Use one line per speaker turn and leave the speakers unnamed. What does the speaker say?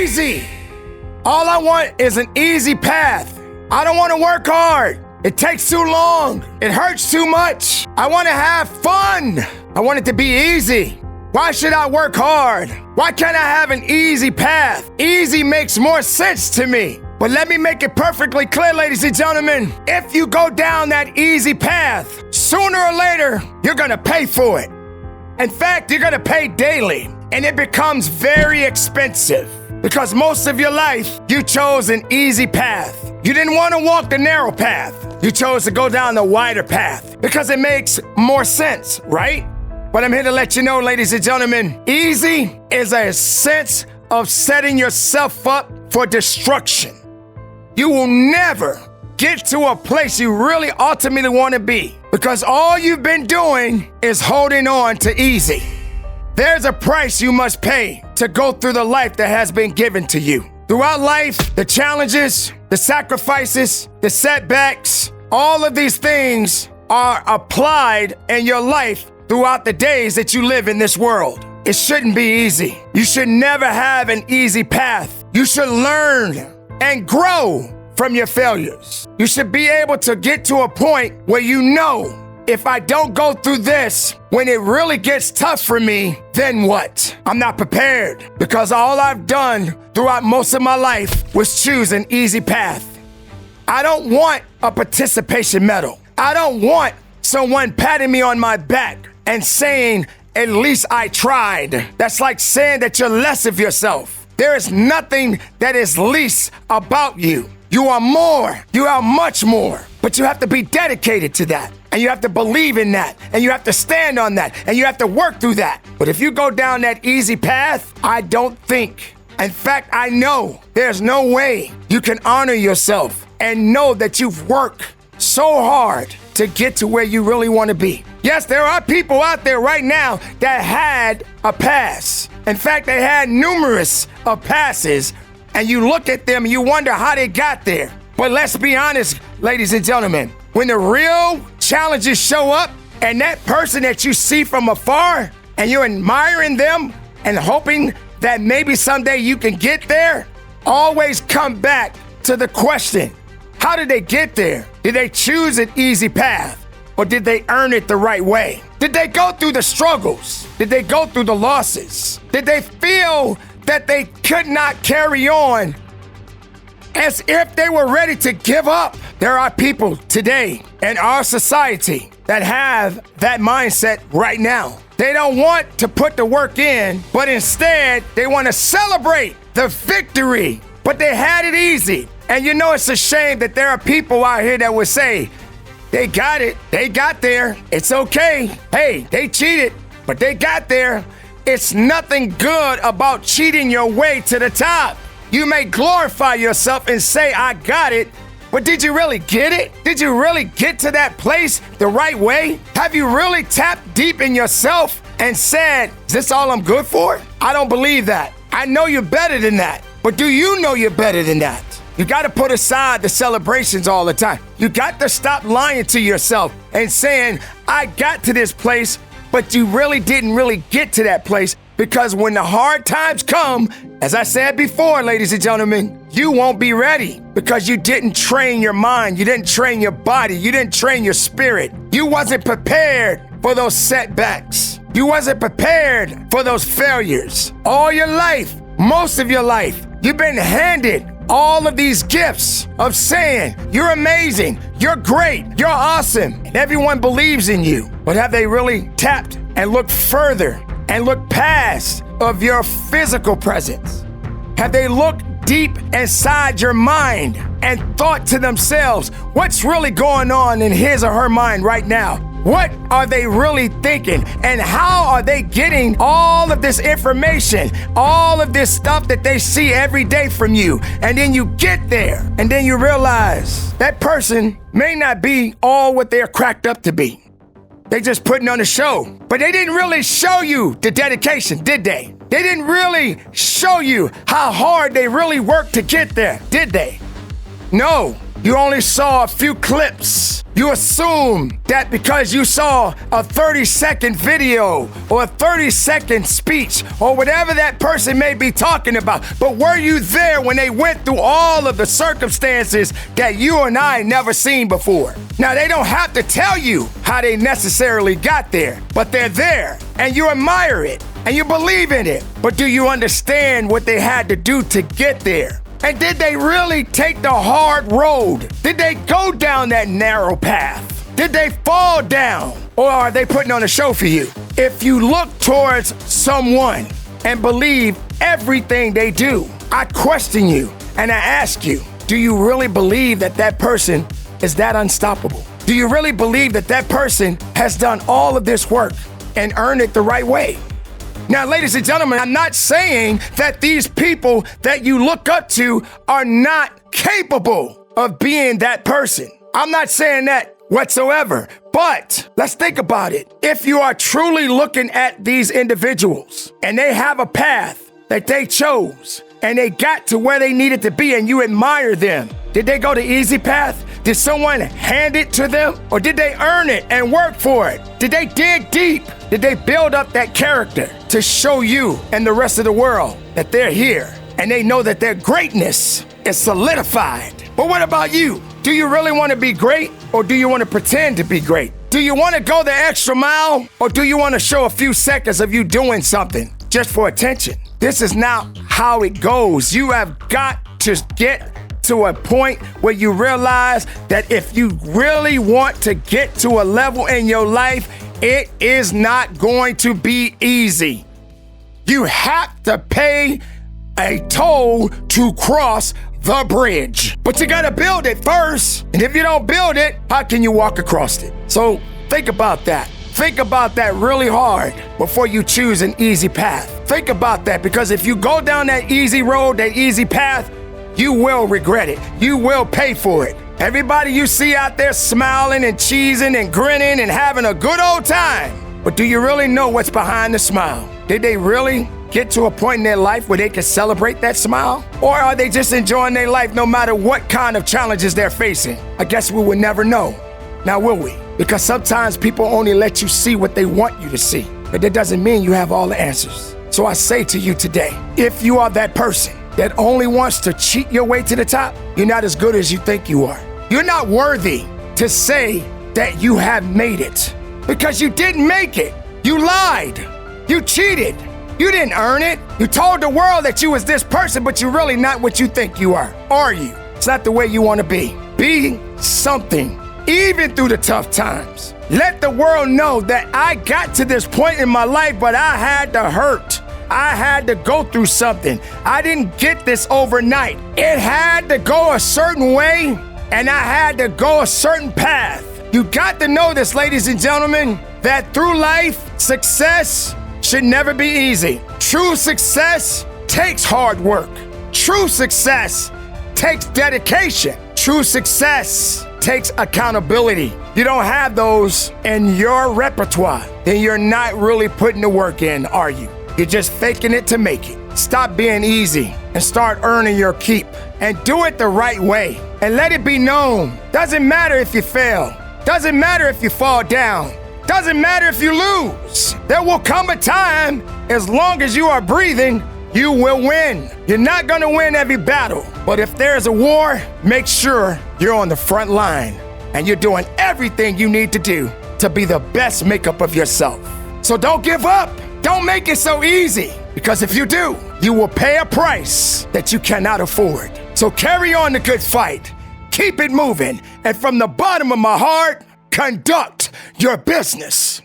easy. All I want is an easy path. I don't want to work hard. It takes too long. It hurts too much. I want to have fun. I want it to be easy. Why should I work hard? Why can't I have an easy path? Easy makes more sense to me. But let me make it perfectly clear, ladies and gentlemen. If you go down that easy path, sooner or later, you're gonna pay for it. In fact, you're gonna pay daily, and it becomes very expensive because most of your life, you chose an easy path. You didn't want to walk the narrow path. You chose to go down the wider path because it makes more sense, right? But I'm here to let you know, ladies and gentlemen, easy is a sense of setting yourself up for destruction. You will never get to a place you really ultimately want to be because all you've been doing is holding on to easy. There's a price you must pay to go through the life that has been given to you. Throughout life, the challenges, the sacrifices, the setbacks, all of these things are applied in your life throughout the days that you live in this world. It shouldn't be easy. You should never have an easy path. You should learn and grow from your failures. You should be able to get to a point where you know, if I don't go through this, when it really gets tough for me, then what? I'm not prepared because all I've done throughout most of my life was choose an easy path. I don't want a participation medal. I don't want someone patting me on my back and saying, at least I tried. That's like saying that you're less of yourself. There is nothing that is least about you. You are more. You are much more. But you have to be dedicated to that. And you have to believe in that. And you have to stand on that. And you have to work through that. But if you go down that easy path, I don't think. In fact, I know there's no way you can honor yourself and know that you've worked so hard to get to where you really want to be. Yes, there are people out there right now that had a pass. In fact, they had numerous of passes, and you look at them and you wonder how they got there. But let's be honest, ladies and gentlemen, when the real challenges show up and that person that you see from afar and you're admiring them and hoping that maybe someday you can get there, always come back to the question, how did they get there? Did they choose an easy path? Or did they earn it the right way? Did they go through the struggles? Did they go through the losses? Did they feel that they could not carry on as if they were ready to give up? There are people today in our society that have that mindset right now. They don't want to put the work in, but instead they want to celebrate the victory, but they had it easy. And you know, it's a shame that there are people out here that would say, they got it, they got there, it's okay. Hey, they cheated, but they got there. It's nothing good about cheating your way to the top. You may glorify yourself and say, I got it, but did you really get it? Did you really get to that place the right way? Have you really tapped deep in yourself and said, is this all I'm good for? I don't believe that. I know you're better than that, but do you know you're better than that? You got to put aside the celebrations all the time. You got to stop lying to yourself and saying, I got to this place, but you really didn't really get to that place, because when the hard times come, as I said before, ladies and gentlemen, you won't be ready because you didn't train your mind. You didn't train your body. You didn't train your spirit. You wasn't prepared for those setbacks. You wasn't prepared for those failures. All your life, most of your life, you've been handed all of these gifts of saying, you're amazing, you're great, you're awesome, and everyone believes in you. But have they really tapped and looked further and looked past of your physical presence? Have they looked deep inside your mind and thought to themselves, what's really going on in his or her mind right now? What are they really thinking? And how are they getting all of this information, all of this stuff that they see every day from you? And then you get there, and then you realize that person may not be all what they're cracked up to be. They just putting on a show, but they didn't really show you the dedication, did they? They didn't really show you how hard they really worked to get there, did they? No, You only saw a few clips. You assume that because you saw a 30-second video or a 30-second speech or whatever that person may be talking about, but were you there when they went through all of the circumstances that you and I never seen before? Now, they don't have to tell you how they necessarily got there, but they're there and you admire it and you believe in it. But do you understand what they had to do to get there? And did they really take the hard road? Did they go down that narrow path? Did they fall down? Or are they putting on a show for you? If you look towards someone and believe everything they do, I question you and I ask you, do you really believe that that person is that unstoppable? Do you really believe that that person has done all of this work and earned it the right way? Now, ladies and gentlemen, I'm not saying that these people that you look up to are not capable of being that person. I'm not saying that whatsoever. But let's think about it. If you are truly looking at these individuals and they have a path that they chose and they got to where they needed to be and you admire them, did they go the easy path? Did someone hand it to them? Or did they earn it and work for it? Did they dig deep? Did they build up that character to show you and the rest of the world that they're here and they know that their greatness is solidified? But what about you? Do you really want to be great or do you want to pretend to be great? Do you want to go the extra mile or do you want to show a few seconds of you doing something just for attention? This is not how it goes. You have got to get to a point where you realize that if you really want to get to a level in your life, it is not going to be easy. You have to pay a toll to cross the bridge. But you gotta build it first. And if you don't build it, how can you walk across it? So think about that. Think about that really hard before you choose an easy path. Think about that, because if you go down that easy road, that easy path, you will regret it. You will pay for it. Everybody you see out there smiling and cheesing and grinning and having a good old time. But do you really know what's behind the smile? Did they really get to a point in their life where they can celebrate that smile? Or are they just enjoying their life no matter what kind of challenges they're facing? I guess we will never know. Now, will we? Because sometimes people only let you see what they want you to see. But that doesn't mean you have all the answers. So I say to you today, if you are that person that only wants to cheat your way to the top, you're not as good as you think you are. You're not worthy to say that you have made it because you didn't make it. You lied. You cheated. You didn't earn it. You told the world that you was this person, but you're really not what you think you are you? It's not the way you want to be. Be something, even through the tough times. Let the world know that I got to this point in my life, but I had to hurt. I had to go through something. I didn't get this overnight. It had to go a certain way, and I had to go a certain path. You got to know this, ladies and gentlemen, that through life, success should never be easy. True success takes hard work. True success takes dedication. True success takes accountability. You don't have those in your repertoire, then you're not really putting the work in, are you? You're just faking it to make it. Stop being easy and start earning your keep. And do it the right way. And let it be known. Doesn't matter if you fail. Doesn't matter if you fall down. Doesn't matter if you lose. There will come a time, as long as you are breathing, you will win. You're not gonna win every battle. But if there's a war, make sure you're on the front line and you're doing everything you need to do to be the best makeup of yourself. So don't give up. Don't make it so easy, because if you do, you will pay a price that you cannot afford. So carry on the good fight, keep it moving, and from the bottom of my heart, conduct your business.